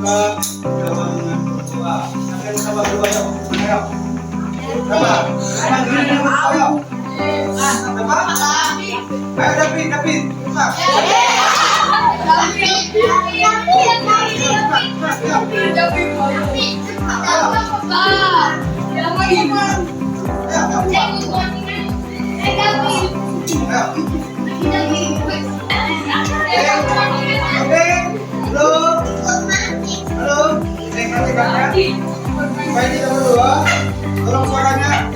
Berapa dengan berdua? Akan sabar berdua yuk. Ayo. Berapa? Ayo gini dengan berdua yuk. Berapa? Ayo David. Baik kita berdua, tolong suaranya,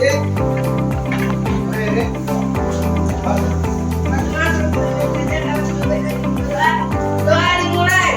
Doa dimulai.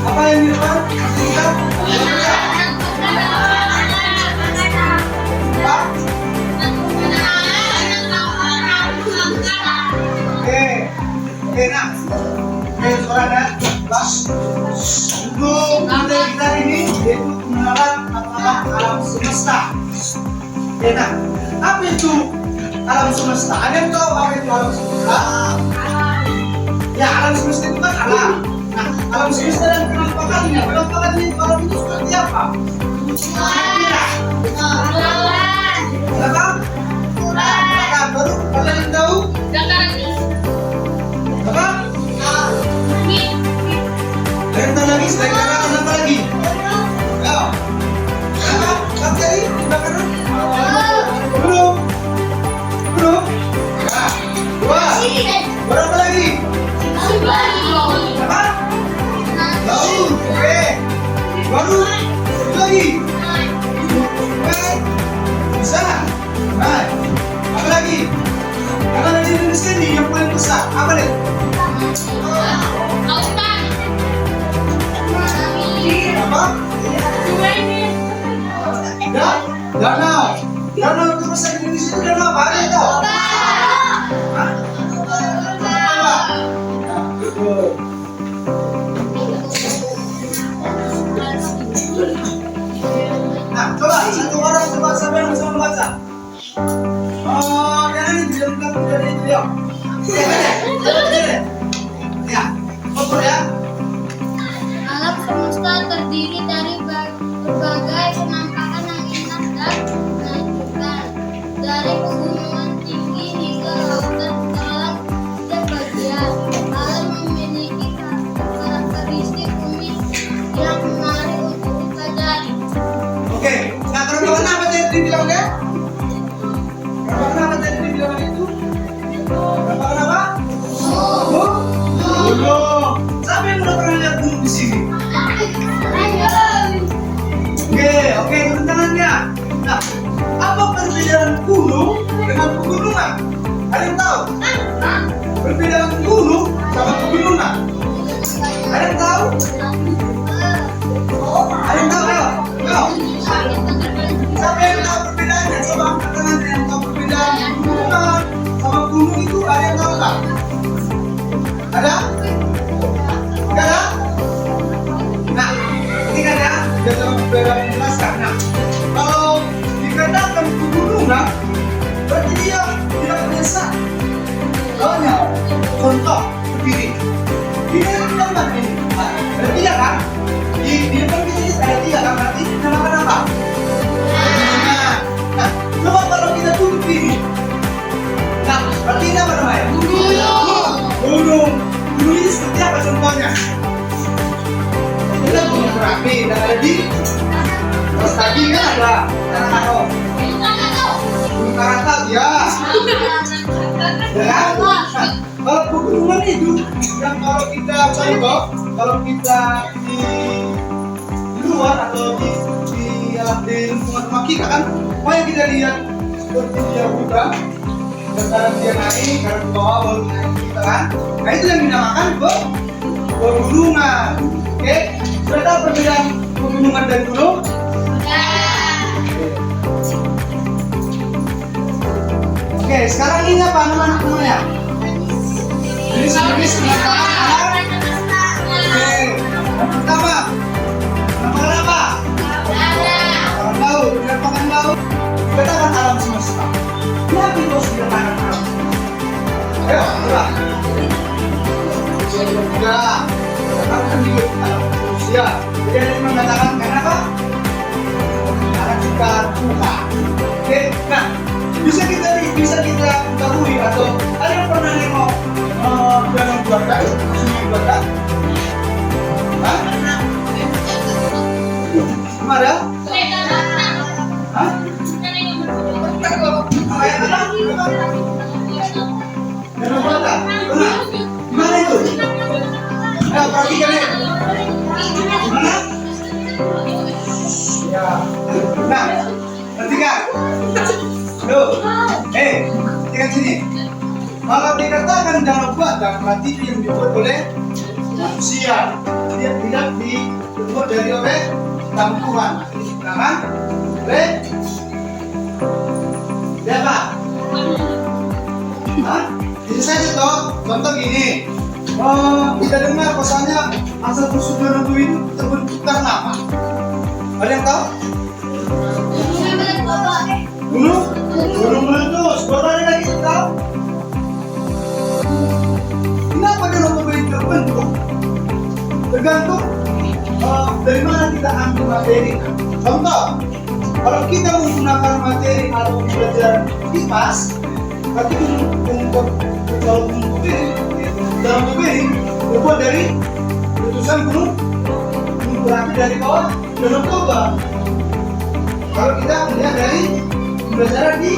Apa yang di depan? Oke, nah, suaranya, untuk materi kita ini yaitu pengenalan alam semesta. Oke, nah, apa itu alam semesta? Ada yang tahu apa itu alam semesta? Ya, alam semesta itu kan alam. Nah, alam semesta dan penampakannya itu alam itu seperti apa? Apa? Baru kalian tahu? Apa? Kalian tahu lagi? Selain katakan apa lagi? Ya. Apa? Apa tadi? Belum. Nah, dua. Berapa lagi? Apa? Laut. Oke. Baru satu lagi. Oke. Bisa. Nah, apa lagi? Karena di Indonesia ini yang paling besar apa deh? Apa? Danau. Danau itu besar di Indonesia itu danau apa? Ada itu? Hah? Nah, coba satu orang coba siapa yang bisa membaca? Oh, jangan dibiarkan dari beliau. Ya, fokus ya. Alam semesta terdiri dari berbagai penampakan yang indah dan menakjubkan, dari pegunungan tinggi hingga lautan dalam setiap bagian. Alam memiliki karakteristik unik yang menarik untuk dipelajari. Oke, nah kalau apa tadi dibilang ya? Apa tadi dibilang itu? Apa? Gunung. Siapa yang udah pernah lihat gunung di sini? Oke, turun tangannya. Nah, apa perbedaan gunung dengan pegunungan? Ada yang tahu? Perbedaan gunung sama pegunungan? Ada yang tahu? Ada yang tahu? Ayo. Siapa yang tahu perbedaannya? Coba angkat tangannya yang tahu perbedaan pegunungan sama gunung itu. Ada yang tahu tak? Ada? Tidak ada? Nah, ini kan ya, sudah berbeda menjelaskan. Nah, kalau dikatakan pegunungan, berarti dia tidak biasa. Soalnya, contoh begini, ini kan tempat ini, ada tiga kan? Di depan kita ini ada tiga kan? Berarti namakan apa? Nah, coba kalau kita duduk ini, nah, berarti ini apa namanya? Gunung. Gunung ini seperti apa contohnya? Kita gunung Merapi dan ada di Terus tadi kan ada Gunung Krakatau ya. Ya kan? Nah, kalau pegunungan itu yang kalau kita contoh, kalau kita di luar atau di lingkungan rumah kita kan, apa yang kita lihat seperti dia buka, dan kadang dia naik, kadang ke bawah baru naik kita kan. Nah itu yang dinamakan pegunungan. Oke, sudah tahu perbedaan pegunungan dan gunung? Oke, sekarang ini apa anak-anak namanya? Jenis-jenis anak. Oke, yang pertama, nama apa? Alam laut, dinamakan laut. Katakan alam semesta. Kenapa itu harus dinamakan alam? Ayo, coba. Juga, katakan juga alam manusia. Jadi ada yang mengatakan kenapa? Karena kita Tuhan. Oke, nah. Bisa kita ketahui atau ada yang pernah nengok danau Badak, sungai Badak? Hah? Ada? Hah? Danau Badak? Pernah? Gimana itu? Ya, perhatikan ya. Gimana? Ya. Nah, perhatikan. Tuh, lihat sini. Kalau dikatakan danau Badak, berarti itu yang dibuat oleh manusia. Dia tidak dibuat dari oleh Tuhan. Digunakan oleh siapa? Hah? Bisa saja toh. Contoh gini. Kita dengar pasalnya asal usul danau itu terbentuk karena apa? Ada yang tahu? Gunung meletus. Baru ada lagi tahu? Kenapa danau Toba itu terbentuk? Tergantung dari mana kita ambil materi. Contoh, kalau kita menggunakan materi atau belajar kipas, berarti untuk danau Toba ini terbuat dari letusan gunung berapi dari bawah danau Toba. Kalau kita melihat dari belajar di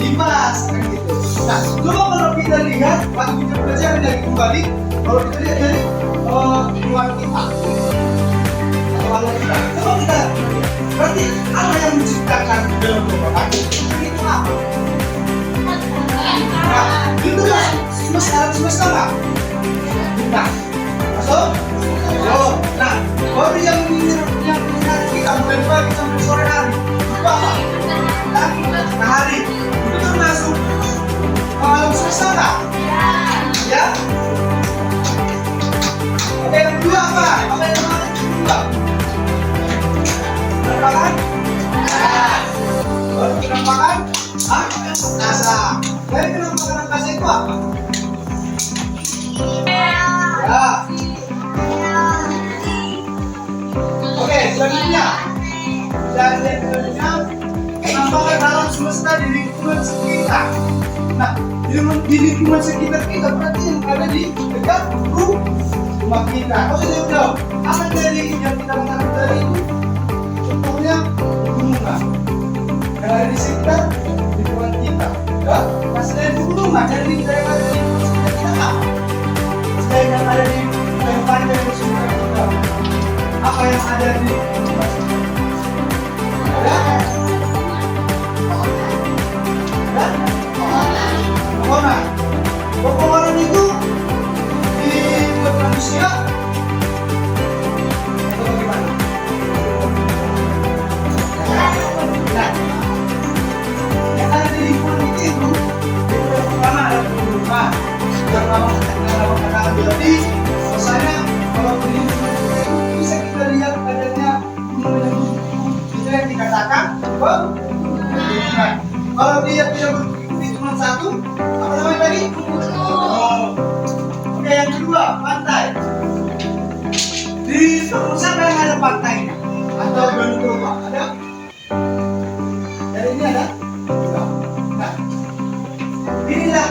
kipas kan gitu. Nah, coba kalau kita lihat waktu kita belajar dari kembali, kalau kita lihat dari luar kita atau alam kita, coba kita berarti apa yang menciptakan dalam Tuhan itu apa? Nah, itu lah semesta nggak? Nah, masuk? Oh, nah, baru yang kita mulai pagi sampai sore hari itu apa? Matahari itu termasuk alam semesta nggak? Ya. Oke, yang kedua apa? Apa yang kedua? Penampakan? Baru penampakan? Angkasa. Dari penampakan angkasa itu apa? Ya. Oke, selanjutnya. Dan yang selanjutnya penampakan alam semesta di lingkungan sekitar. Nah, di lingkungan sekitar kita berarti yang ada di dekat rumah kita. Oh, sudah tahu. Apa dari yang kita mengenal dari itu? Contohnya pegunungan. Yang ada di sekitar lingkungan kita. Ya, masih ada pegunungan. Jadi yang ada di sekitar kita apa? Selain yang ada di pantai di sekitar kita, apa yang ada di lingkungan sekitar? Ada? Pepohonan. Pepohonan itu dibuat manusia atau bagaimana? Nah, yang ada di lingkungan itu yang pertama ada pegunungan. Yang lama berarti misalnya kalau di lingkungan itu bisa kita lihat adanya gunung-gunung bisa yang dikatakan pegunungan. Kalau dia tidak berhenti cuma satu, apa namanya tadi? Oh. Oke, yang kedua, pantai. Di tempat siapa yang ada pantai? Atau Danau Toba? Ada? Dari ini ada? Nah, inilah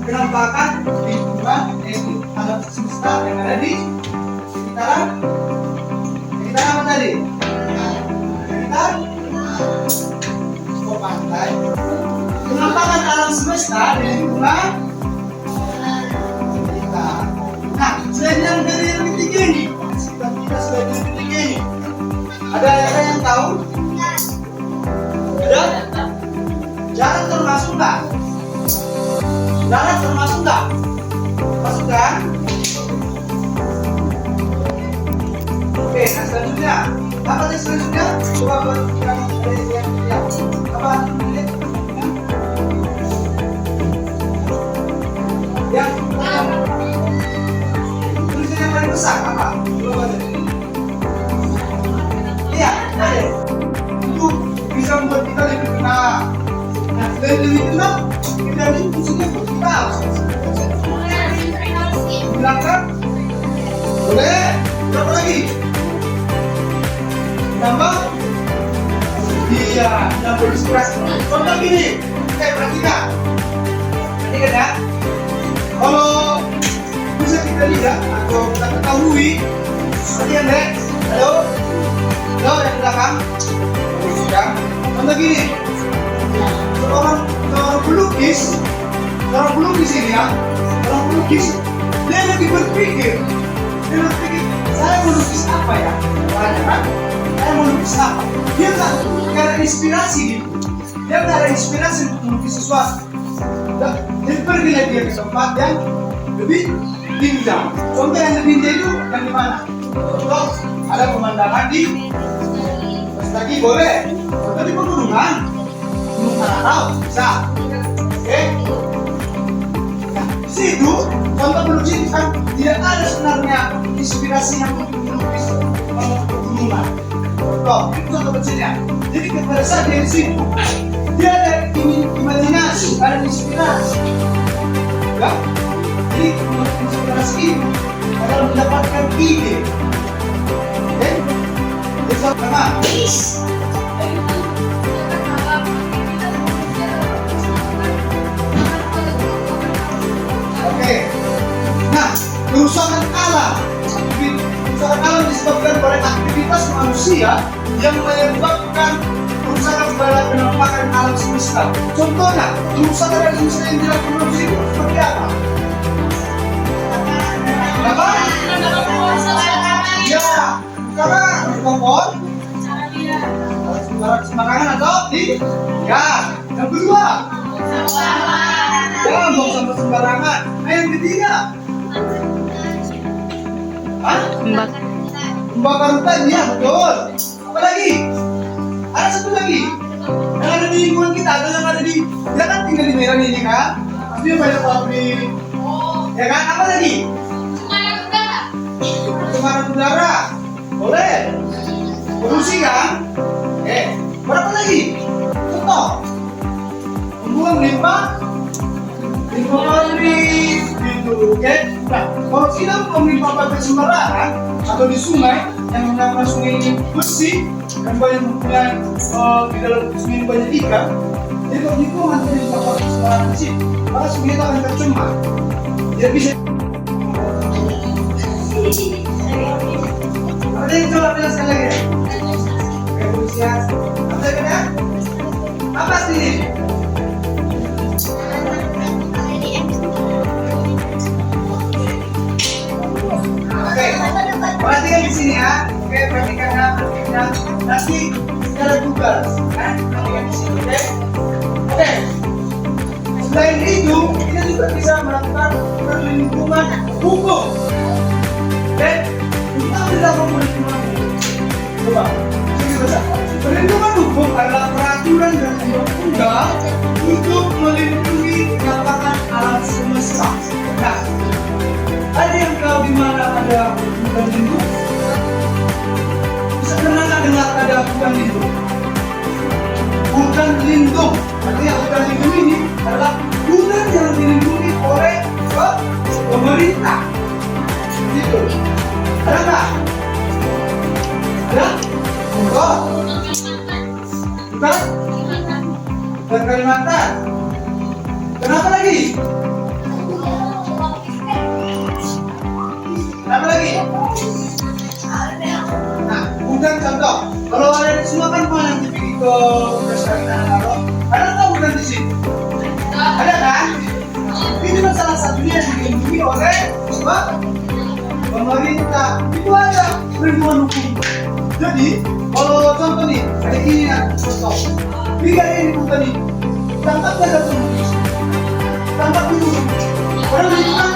penampakan lingkungan yaitu alam semesta yang ada di sekitaran apa tadi? Sekitar pantai. Penampakan alam semesta berpesta di lingkungan kita. Nah, selain yang dari yang ketiga ini, sekitar kita selain yang ketiga ini, ada yang tahu? Ada? Jarak termasuk nggak? Jarak termasuk nggak? Masuk kan? Oke, nah selanjutnya apa nih selanjutnya? Coba buat yang apa? Yang tulisan yang paling besar apa? Coba baca. Iya, ada. Itu bisa membuat kita lebih tenang. Nah, selain lebih tenang, kita ini fungsinya buat kita. Bilangkan? Boleh. Berapa lagi? Tambah? Iya, nambah inspirasi. Contoh gini, perhatikan. Perhatikan ya. Kalau bisa kita lihat atau kita ketahui, perhatikan deh. Halo? Halo yang di belakang? Ya. Contoh gini. Seorang pelukis ini ya. Orang pelukis, dia lagi berpikir. Saya mau lukis apa ya? Kan? Saya mau lukis apa? Dia nggak ada inspirasi gitu. Dia nggak ada inspirasi untuk melukis sesuatu. Jadi pergilah dia ke tempat yang lebih indah. Contoh yang lebih indah itu yang di mana? Contoh ada pemandangan di lagi boleh. Contoh di pegunungan, Gunung Karakau bisa. Oke? Nah, di situ contoh melukis kan tidak ada sebenarnya inspirasi yang untuk melukis pegunungan. Loh, itu contoh kecilnya. Jadi kepada saat dia di situ, dia ada imajinasi, ada inspirasi. Ya? Jadi inspirasi itu adalah mendapatkan ide. Oke? Jadi sama. Oke. Nah, kerusakan alam. Kerusakan alam disebabkan oleh aktivitas manusia yang menyebabkan kerusakan pada penampakan alam semesta. Contohnya, kerusakan alam semesta yang dilakukan manusia itu seperti apa? Apa? Ya, sekarang di pohon, sembarangan atau di? Ya, yang kedua. Ya, buang sampah sembarangan. Nah, yang ketiga. Hah? Membakar hutan, ya betul. Apa lagi? Ada satu lagi. Yang ada di lingkungan kita, atau yang ada di, dia kan tinggal di Medan ini kan? Pasti banyak pabrik. Ya kan? Apa lagi? Pencemaran udara. Boleh. Polusi kan? Berapa lagi? Contoh. Membuang limbah pabrik gitu, oke? Nah, kalau kita membuang pabrik sembarangan atau di sungai yang menambah sungai ini bersih dan banyak mempunyai di dalam sungai ini banyak ikan, jadi kalau dibuang nanti di pabrik sembarangan sih, maka sungai itu akan tercemar. Dia bisa. Ada yang coba jelaskan lagi ya? Oke, polisian. Apa ya? Apa sih? Oke, perhatikan di sini ya. Oke, perhatikan ya. Nanti ada tugas, kan? Perhatikan di sini, oke? Oke. Selain itu, kita juga bisa melakukan perlindungan hukum. Oke? Kita tidak memperlindungan hukum. Coba, sini baca. Perlindungan hukum adalah peraturan dan undang-undang untuk melindungi penampakan alam semesta. Nah, ada yang tahu di mana ada hutan lindung? Bisa pernah dengar ada hutan lindung? Hutan lindung, artinya hutan lindung ini adalah hutan yang dilindungi oleh pemerintah. Gitu. Ada nggak? Ada? Contoh? Bukan? Dan Kalimantan. Kenapa lagi? Kenapa lagi? Nah, hutan contoh. Kalau ada di semua kan mau nanti pergi ke Presiden Naro. Ada nggak hutan di sini? Ada kan? Coba. Pemerintah itu ada perlindungan hukum. Jadi kalau contoh nih, ada ini ya, contoh. Tiga ini bukan nih. Tangkap saja tuh. Tangkap dulu. Orang itu kan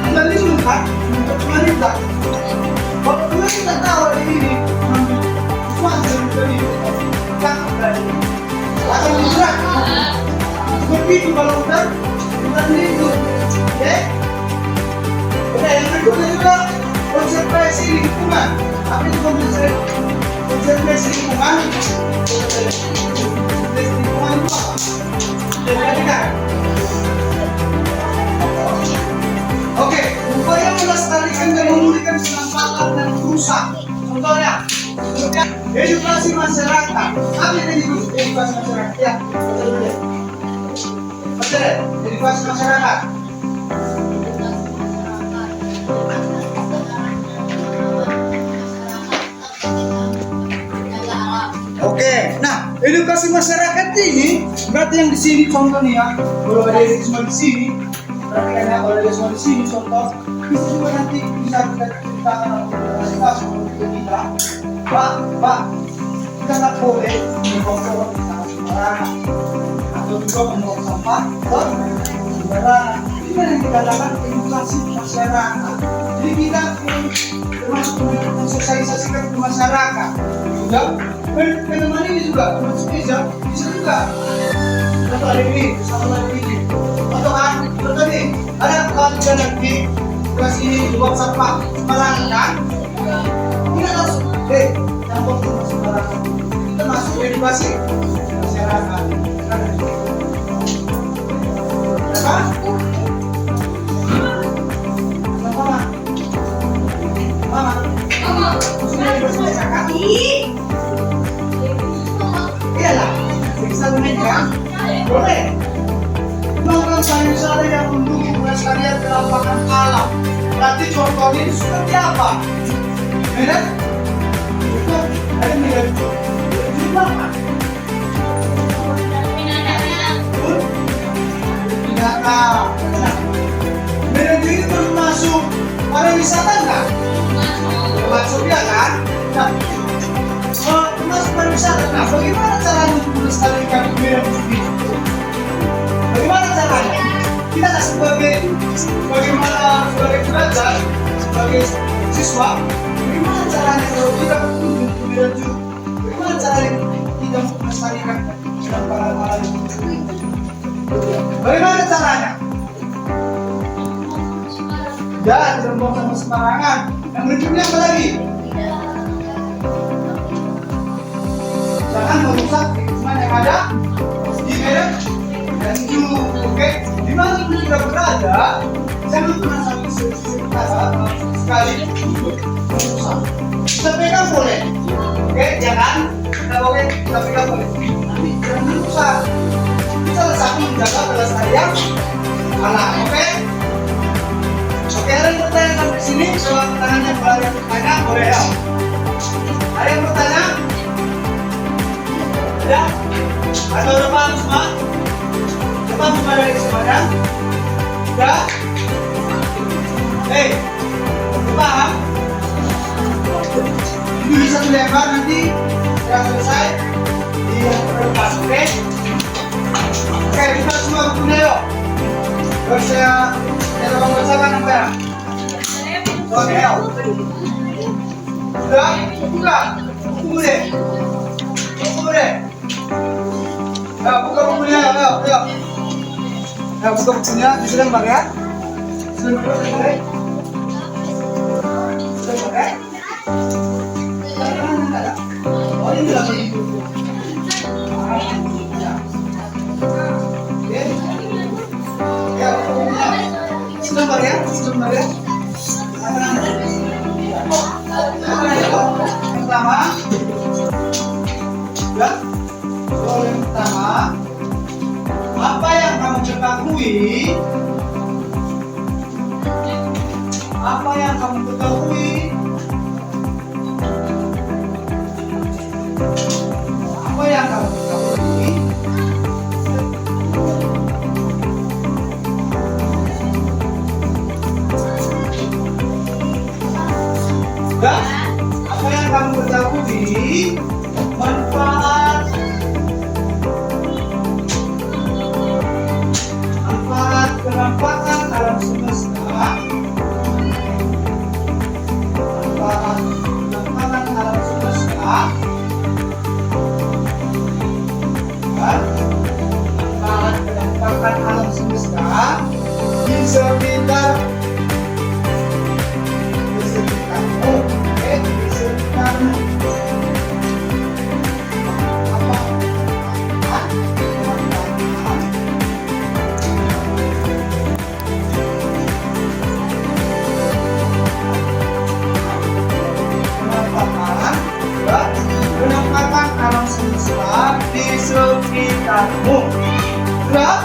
tidak lindung kan untuk pemerintah. Kalau pemerintah tahu ada ini, suatu dari tangkap dari akan dijerat. Begitu kalau udah lindung, ya. Oke, yang kedua juga konservasi lingkungan. Apa itu konservasi lingkungan? Konservasi lingkungan itu apa? Perhatikan. Oke, upaya melestarikan dan memulihkan penampakan dan rusak. Contohnya, edukasi masyarakat. Apa yang itu edukasi masyarakat? Ya, betul. Edukasi masyarakat. Oke, nah edukasi masyarakat ini berarti yang di sini contohnya ya, kalau ada semua di sini, berarti ya kalau ada semua di sini contoh, bisa juga nanti bisa kita ceritakan atau kita, Pak, kita nggak boleh membuang sampah di tanah sembarangan, atau juga membuang sampah ke sembarangan. Ini yang dikatakan edukasi masyarakat. Jadi kita termasuk mensosialisasikan ke masyarakat juga. Teman ini juga termasuk bisa juga. Atau ada ini, sama ada ini. Atau tadi ada kalau tidak nanti tugas ini buang sampah sembarangan kan? Kita langsung, yang buang sampah sembarangan. Kita masuk edukasi masyarakat. Apa? Mama. Sudah edukasi masyarakat. Iyalah, bisa menikah, boleh. Melakukan pariwisata yang mendukung pelestarian kelapangan alam. Nanti contohnya itu seperti apa? Ya, ada melihat binatang. Binatang ini termasuk pariwisata nggak? Termasuk ya kan? Termasuk pariwisata. Nah, bagaimana caranya untuk melestarikan binatang ini? Bagaimana caranya? Kita sebagai pelajar, sebagai siswa, bagaimana caranya kalau kita berkunjung ke binatang? Bagaimana caranya kita melestarikan kelapangan alam ini? Bagaimana caranya? Ya, tidak membuang sampah sembarangan. Yang berikutnya apa lagi? Jangan merusak lingkungan yang ada di medan dan itu, oke? Di mana pun kita berada, jangan pernah sekali untuk merusak. Kita pegang boleh, oke? Jangan kita boleh, kita pegang boleh. Tapi jangan merusak. Kita satu menjaga kelestarian alam, oke? Oke, ada yang bertanya sampai sini? Soal pertanyaannya, kalau ada yang bertanya, boleh ya? Ada yang bertanya? Ya? Atau udah paham semua? Udah paham semua dari semuanya? Ya? Udah paham? Ini bisa dilebar nanti sudah selesai di depan, oke? Oke, kita semua berguna yuk. Terus saya tolong bacakan apa ya? Oke, yuk. Sudah? Buka? Boleh? Boleh? Ya, buka bukunya, yuk. Ya, buka bukunya, diselembar ya. Selembar, boleh? Selembar ya? Oh, ini lagi buku. Ya, bukunya. Selembar ya. Pertama, ya. Soal yang pertama, apa yang kamu ketahui? Apa yang kamu ketahui? Apa yang kamu ketahui? Sudah? Apa yang kamu ketahui? Manfaat penampakan alam semesta. Manfaat penampakan alam semesta. Manfaat penampakan alam semesta di sekitarmu. Di sekitarmu. Apa? Penampakan alam semesta di sekitarmu. Sudah?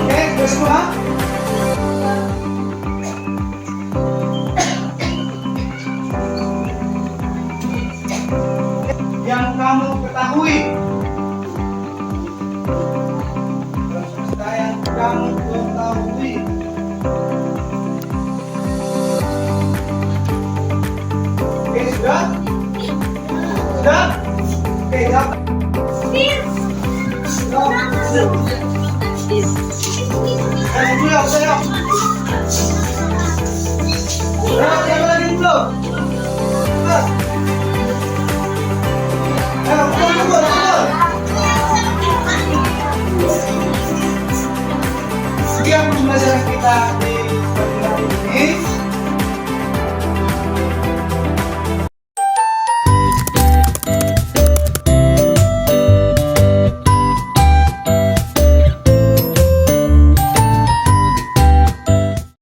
Oke, sudah semua? Yang kamu ketahui. Alam semesta yang kamu ketahui. Oke, sudah? Sudah? Oke, dapat. Saya. Siapa lagi belum? Betul. Sekian pembelajaran kita di